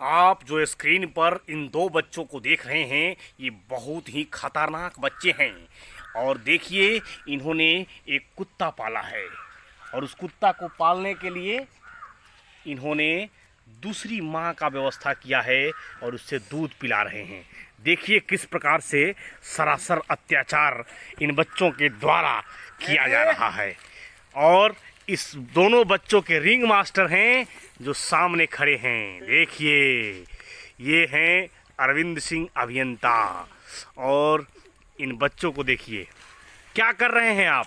आप जो स्क्रीन पर इन दो बच्चों को देख रहे हैं, ये बहुत ही खतरनाक बच्चे हैं। और देखिए, इन्होंने एक कुत्ता पाला है और उस कुत्ता को पालने के लिए इन्होंने दूसरी माँ का व्यवस्था किया है और उससे दूध पिला रहे हैं। देखिए किस प्रकार से सरासर अत्याचार इन बच्चों के द्वारा किया जा रहा है। और इस दोनों बच्चों के रिंग मास्टर हैं जो सामने खड़े हैं। देखिए, ये हैं अरविंद सिंह अभियंता। और इन बच्चों को देखिए, क्या कर रहे हैं आप?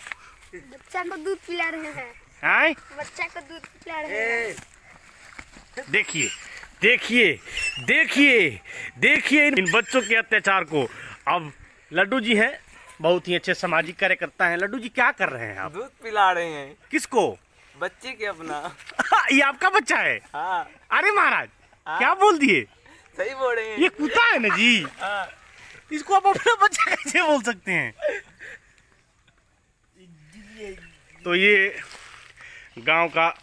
बच्चा को दूध पिला रहे हैं। हैं? बच्चा को दूध पिला रहे हैं। देखिए देखिए देखिए देखिए इन बच्चों के अत्याचार को। अब लड्डू जी हैं, बहुत ही अच्छे सामाजिक कार्यकर्ता हैं। लड्डू जी, क्या कर रहे हैं आप? दूध पिला रहे हैं। किसको? बच्चे के अपना। ये आपका बच्चा है? हाँ। अरे महाराज, क्या बोल दिए? सही बोल रहे हैं। ये कुत्ता है ना जी? हाँ। इसको आप अपना बच्चा कैसे बोल सकते हैं? तो ये गांव का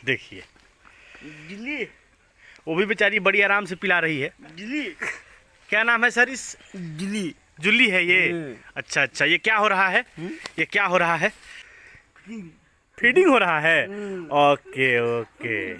देखिए, जिली वो भी बेचारी बड़ी आराम से पिला रही है। जिली क्या नाम है सर इस? जिली जुल्ली है ये। अच्छा अच्छा, ये क्या हो रहा है? ये क्या हो रहा है? फीडिंग हो रहा है। Okay okay.